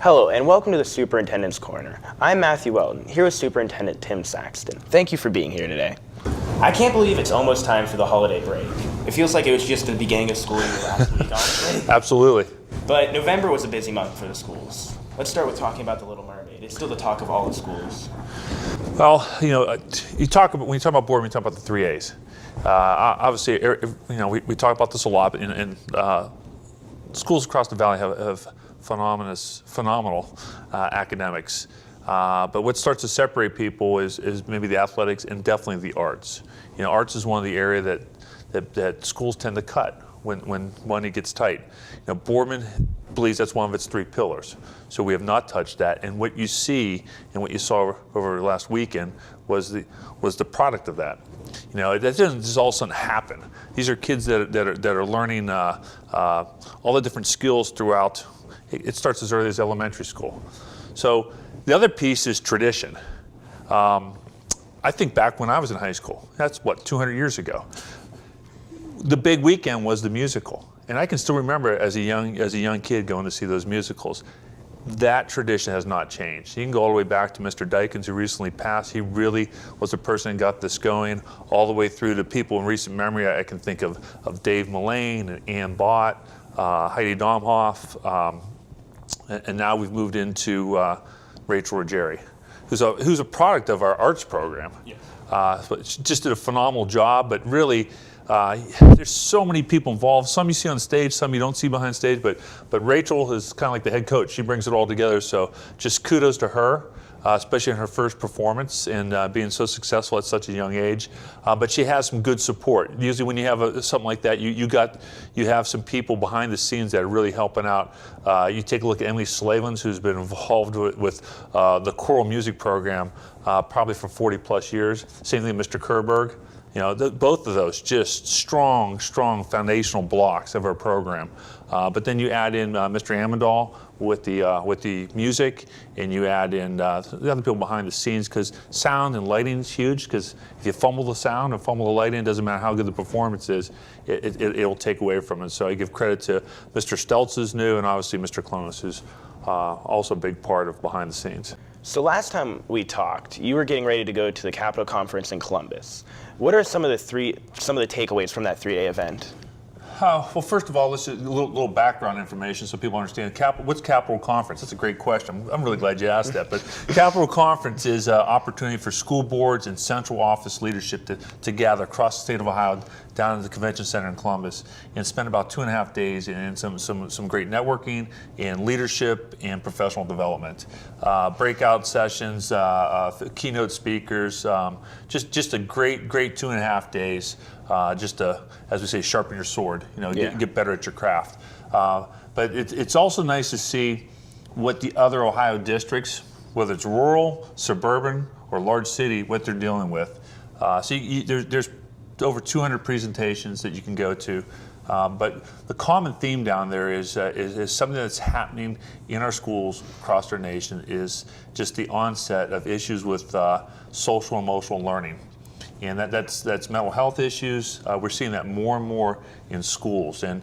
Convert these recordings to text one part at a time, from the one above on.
Hello, and welcome to the Superintendent's Corner. I'm Matthew Weldon, here with Superintendent Tim Saxton. Thank you for being here today. I can't believe it's almost time for the holiday break. It feels like it was just the beginning of school year last week, honestly. Absolutely. But November was a busy month for the schools. Let's start with talking about The Little Mermaid. It's still the talk of all the schools. Well, when you talk about boredom, you talk about the 3 A's. Obviously, we talk about this a lot, and schools across the valley have phenomenal academics. But what starts to separate people is maybe the athletics and definitely the arts. Arts is one of the areas that schools tend to cut when money gets tight. Boardman believes that's one of its 3 pillars. So we have not touched that. And what you see and what you saw over the last weekend was the product of that. That doesn't just all of a sudden happen. These are kids that are learning all the different skills throughout. It starts as early as elementary school. So the other piece is tradition. I think back when I was in high school, that's 200 years ago. The big weekend was the musical. And I can still remember as a young kid going to see those musicals. That tradition has not changed. You can go all the way back to Mr. Dykins, who recently passed. He really was the person that got this going, all the way through to people in recent memory. I can think of Dave Mullane and Ann Bott, Heidi Domhoff, and now we've moved into Rachel Rogeri, who's a product of our arts program. Yeah. She just did a phenomenal job, but really, there's so many people involved. Some you see on stage, some you don't see behind stage, but Rachel is kind of like the head coach. She brings it all together, so just kudos to her, especially in her first performance and being so successful at such a young age. But she has some good support. Usually when you have something like that, you have some people behind the scenes that are really helping out. You take a look at Emily Slavens, who's been involved with the choral music program probably for 40 plus years. Same thing with Mr. Kerberg. Both of those just strong foundational blocks of our program. But then you add in Mr. Ammendahl with the music, and you add in the other people behind the scenes, because sound and lighting is huge. Because if you fumble the sound and fumble the lighting, it doesn't matter how good the performance is, it'll take away from it. So I give credit to Mr. Stelz, who's new, and obviously Mr. Clonis, who's also a big part of behind the scenes. So last time we talked, you were getting ready to go to the Capitol Conference in Columbus. What are some of the takeaways from that 3-day event? Well, first of all, let's just a little background information so people understand. What's Capitol Conference? That's a great question. I'm really glad you asked that. But Capitol Conference is an opportunity for school boards and central office leadership to gather across the state of Ohio down at the Convention Center in Columbus and spend about 2.5 days in some great networking and leadership and professional development. Breakout sessions, keynote speakers, just a great 2.5 days. Just to, as we say, sharpen your sword, get better at your craft. But it's also nice to see what the other Ohio districts, whether it's rural, suburban, or large city, what they're dealing with. So there's over 200 presentations that you can go to. But the common theme down there is something that's happening in our schools across our nation is just the onset of issues with social and emotional learning. And that's mental health issues. We're seeing that more and more in schools. And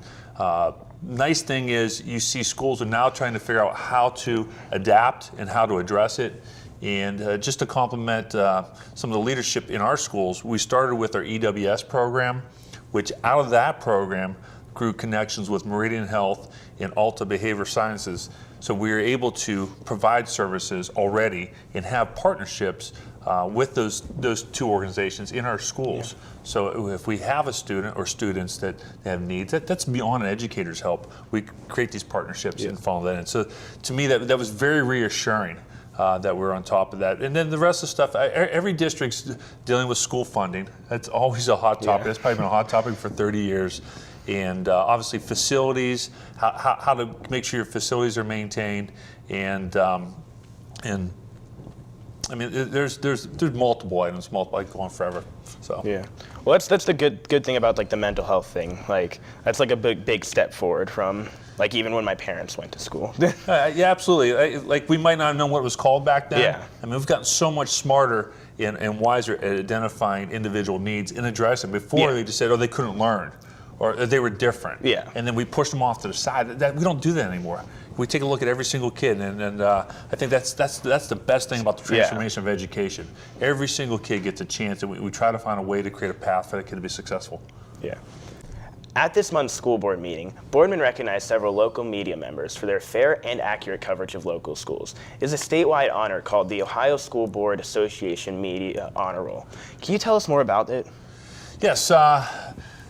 nice thing is you see schools are now trying to figure out how to adapt and how to address it. And just to complement some of the leadership in our schools, we started with our EWS program, which out of that program grew connections with Meridian Health and Alta Behavior Sciences. So we were able to provide services already and have partnerships with those 2 organizations in our schools. Yeah. So if we have a student or students that have needs, that's beyond an educator's help. We create these partnerships and follow that in. So to me, that was very reassuring that we're on top of that. And then the rest of the stuff, every district's dealing with school funding. That's always a hot topic. That's probably been a hot topic for 30 years. And obviously facilities, how to make sure your facilities are maintained, and I mean, there's multiple items, like going forever. So yeah, well, that's the good thing about the mental health thing. That's a big step forward from even when my parents went to school. Yeah, absolutely. We might not have known what it was called back then. Yeah. I mean, we've gotten so much smarter and wiser at identifying individual needs and addressing. Before they just said, they couldn't learn, or they were different. Yeah. And then we pushed them off to the side. We don't do that anymore. We take a look at every single kid, and I think that's the best thing about the transformation of education. Every single kid gets a chance, and we try to find a way to create a path for that kid to be successful. Yeah. At this month's school board meeting, boardmen recognized several local media members for their fair and accurate coverage of local schools. It is a statewide honor called the Ohio School Board Association Media Honor Roll. Can you tell us more about it? Yes.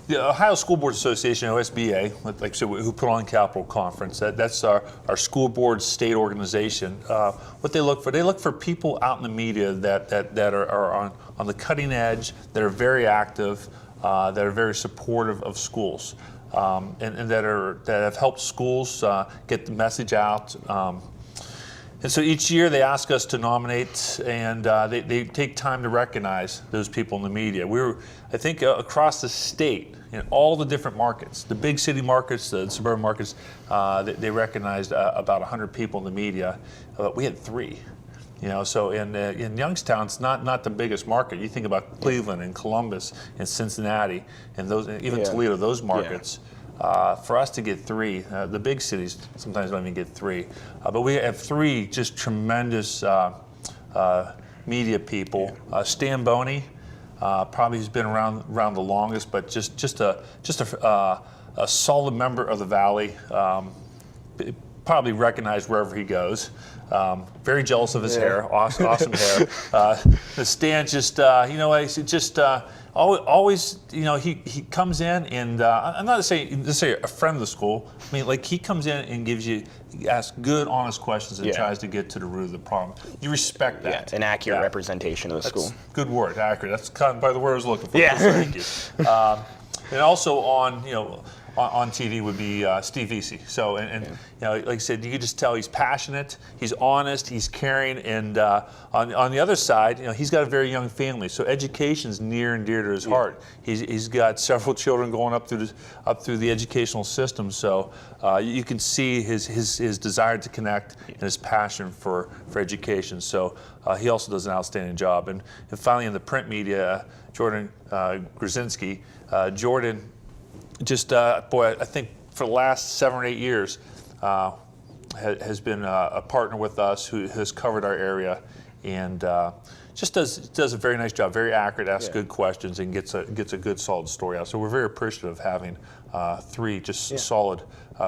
The Ohio School Board Association, OSBA, like I said, who put on Capitol Conference, that's our school board state organization. What they look for people out in the media that are on the cutting edge, that are very active, that are very supportive of schools, and that have helped schools get the message out. And so each year they ask us to nominate, and they take time to recognize those people in the media. I think across the state, in all the different markets, the big city markets, the suburban markets, they recognized about 100 people in the media. We had 3. So in Youngstown, it's not the biggest market. You think about Cleveland and Columbus and Cincinnati and those, even Toledo, those markets. For us to get 3, the big cities sometimes don't even get 3, but we have 3 just tremendous media people. Stan Boney, probably has been around the longest, but just a solid member of the Valley. Probably recognized wherever he goes. Very jealous of his hair, awesome hair. Stan just, always, he comes in, and I'm not saying a friend of the school. I mean, like, he comes in and asks good, honest questions and tries to get to the root of the problem. You respect that. Yeah, an accurate representation of the school. Good word, accurate. That's kind of by the word I was looking for. Yeah. So thank you. And also on TV would be Steve Vesey. So, like I said, you could just tell he's passionate, he's honest, he's caring, and on the other side, he's got a very young family. So education's near and dear to his heart. He's got several children going up through the educational system. So you can see his desire to connect and his passion for education. So he also does an outstanding job. And finally, in the print media, Jordan Grzinski. Jordan, just I think for the last 7 or 8 years, has been a partner with us who has covered our area, and just does a very nice job, very accurate, asks good questions, and gets a good solid story out. So we're very appreciative of having 3 just solid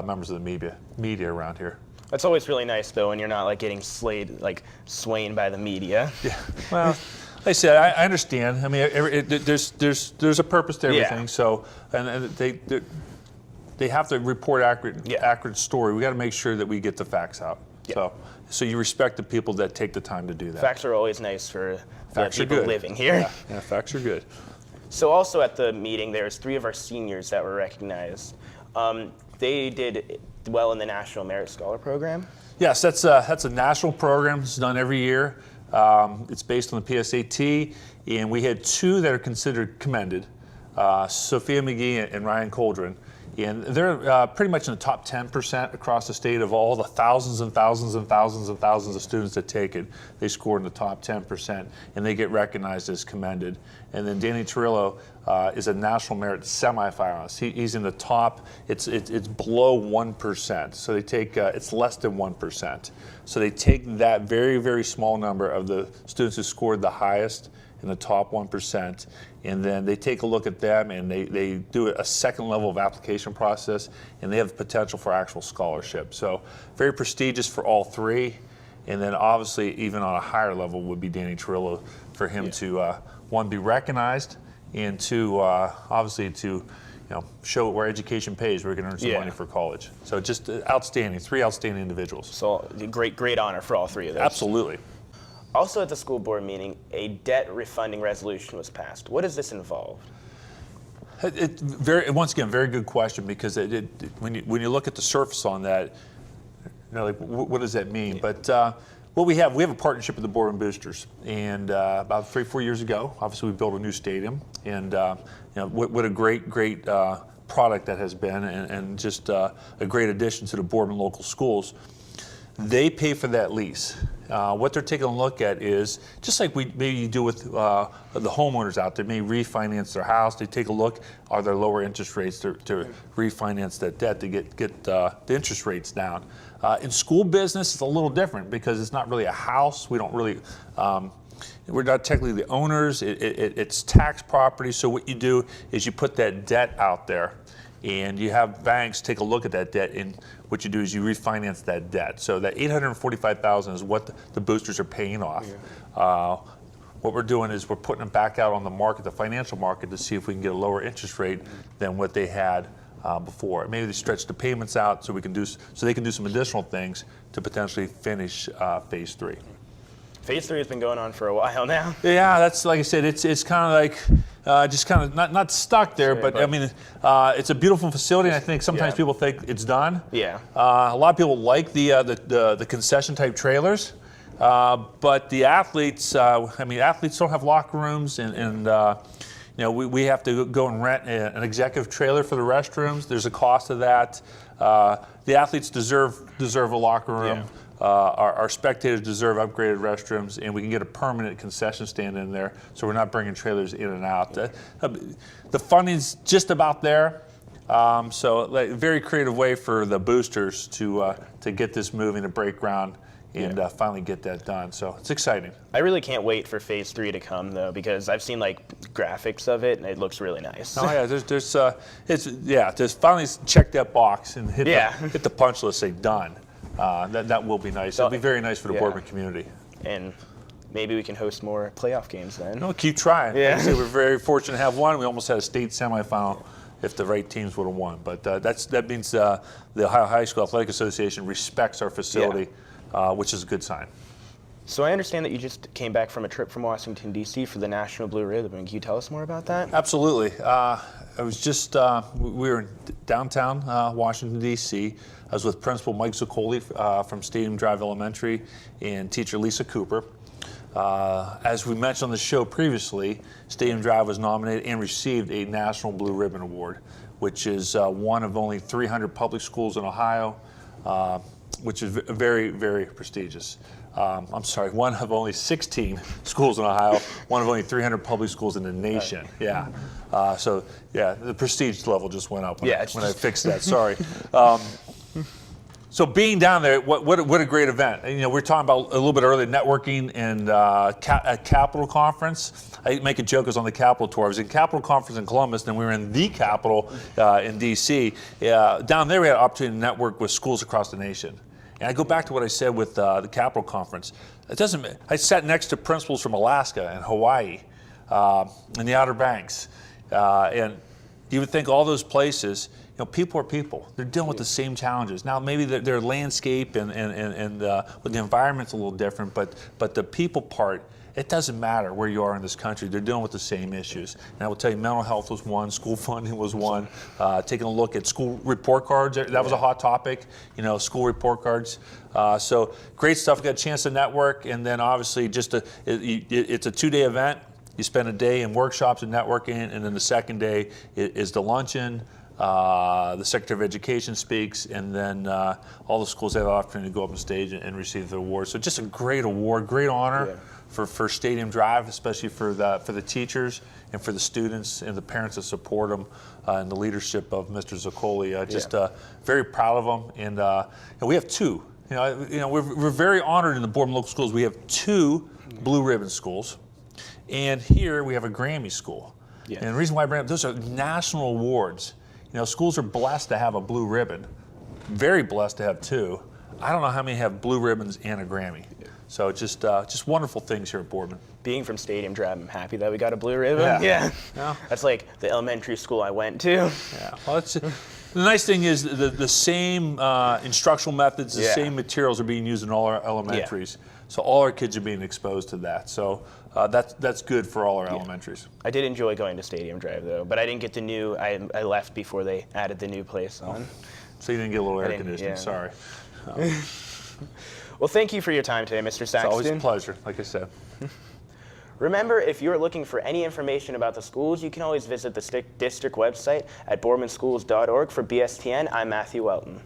members of the media around here. That's always really nice, though, when you're not getting swayed by the media. Yeah. Well. Like I said, I understand. I mean, there's a purpose to everything. So, and they have to report accurate story. We got to make sure that we get the facts out. Yeah. So you respect the people that take the time to do that. Facts are always nice for the people living here. Yeah, facts are good. So also at the meeting, there's 3 of our seniors that were recognized. They did well in the National Merit Scholar Program. Yes, that's a national program. It's done every year. It's based on the PSAT, and we had 2 that are considered commended, Sophia McGee and Ryan Coldren. And they're pretty much in the top 10% across the state of all the thousands and thousands and thousands and thousands of students that take it. They scored in the top 10%, and they get recognized as commended. And then Danny Torillo is a national merit semifinalist. He's in the top. It's below 1%. So they take it's less than 1%. So they take that very, very small number of the students who scored the highest in the top 1%, and then they take a look at them, and they do a second level of application process, and they have the potential for actual scholarship. So very prestigious for all 3, and then obviously even on a higher level would be Danny Torillo, for him to 1, be recognized, and 2, obviously to show where education pays, where we can earn some money for college. So just outstanding, 3 outstanding individuals. So great honor for all 3 of those. Absolutely. Also at the school board meeting, a debt refunding resolution was passed. What does this involve? Once again, very good question, because when you look at the surface on that, what does that mean? But what we have a partnership with the Board and Boosters, and about 3-4 years ago, obviously we built a new stadium, and what a great product that has been, and just a great addition to the Boardman local schools. They pay for that lease. What they're taking a look at is, just like we maybe do with the homeowners out there, may refinance their house, they take a look, are there lower interest rates to refinance that debt to get the interest rates down. In school business, it's a little different because it's not really a house. We don't really, we're not technically the owners. It's tax property. So what you do is you put that debt out there, and you have banks take a look at that debt, and what you do is you refinance that debt. So that $845,000 is what the boosters are paying off. Yeah. What we're doing is we're putting them back out on the market, the financial market, to see if we can get a lower interest rate than what they had before. Maybe they stretch the payments out so they can do some additional things to potentially finish phase 3. Phase 3 has been going on for a while now. Yeah, that's like I said. It's kind of like just kind of not stuck there, Sure, but I mean, it's a beautiful facility. And I think sometimes people think it's done. Yeah. A lot of people like the concession type trailers, but the athletes. I mean, athletes don't have locker rooms, and you know, we have to go and rent an executive trailer for the restrooms. There's a cost to that. The athletes deserve a locker room. Yeah. Our spectators deserve upgraded restrooms, and we can get a permanent concession stand in there, so we're not bringing trailers in and out. The funding's just about there, so like, a very creative way for the boosters to get this moving, to break ground, and finally get that done. So it's exciting. I really can't wait for Phase 3 to come, though, because I've seen like graphics of it, and it looks really nice. Oh yeah, just finally check that box and hit the punch list, say done. That will be nice. It'll be very nice for the Boardman community. And maybe we can host more playoff games then. No, keep trying. Yeah. Like I say, we're very fortunate to have one. We almost had a state semifinal if the right teams would have won. But that means the Ohio High School Athletic Association respects our facility, which is a good sign. So I understand that you just came back from a trip from Washington, D.C. for the National Blue Ribbon. Can you tell us more about that? Absolutely. I was just, we were in downtown Washington, D.C. I was with Principal Mike Zuccoli from Stadium Drive Elementary and teacher Lisa Cooper. As we mentioned on the show previously, Stadium Drive was nominated and received a National Blue Ribbon Award, which is one of only 300 public schools in Ohio, which is very, very prestigious. I'm sorry, one of only 16 schools in Ohio, one of only 300 public schools in the nation. Yeah. So, yeah, the prestige level just went up when I fixed that. Sorry. So being down there, what a great event. You know, we were talking about a little bit earlier, networking and at Capitol Conference. I make a joke, I was on the Capitol tour. I was in Capitol Conference in Columbus, then we were in the Capitol in D.C. Down there we had an opportunity to network with schools across the nation. And I go back to what I said with the Capitol Conference. I sat next to principals from Alaska and Hawaii and the Outer Banks. And you would think all those places, you know, people are people. They're dealing with the same challenges. Now, maybe their landscape and the environment's a little different, but the people part, it doesn't matter where you are in this country. They're dealing with the same issues. And I will tell you, mental health was one, school funding was one, taking a look at school report cards, that was a hot topic, you know, school report cards. So great stuff. We got a chance to network, and then obviously it's a 2-day event. You spend a day in workshops and networking, and then the second day is the luncheon. The Secretary of Education speaks, and then all the schools have the opportunity to go up on stage and receive the award. So just a great award, great honor for Stadium Drive, especially for the teachers and for the students and the parents that support them, and the leadership of Mr. Zuccoli. Just very proud of them, and we have two. You know, we're very honored in the Boardman Local Schools. We have 2 Blue Ribbon schools, and here we have a Grammy school. Yeah. And the reason why I bring up those are national awards. You know, schools are blessed to have a blue ribbon, very blessed to have 2. I don't know how many have blue ribbons and a Grammy. So just wonderful things here at Boardman. Being from Stadium Drive, I'm happy that we got a blue ribbon. Yeah. That's like the elementary school I went to. Yeah. Well, the nice thing is the same instructional methods, the same materials are being used in all our elementaries. So all our kids are being exposed to that. So that's good for all our elementaries. I did enjoy going to Stadium Drive, though, but I didn't get the new, I left before they added the new place on. So you didn't get a little air conditioning, sorry. Well, thank you for your time today, Mr. Saxton. It's always a pleasure, like I said. Remember, if you're looking for any information about the schools, you can always visit the district website at boardmanschools.org. For BSTN, I'm Matthew Welton.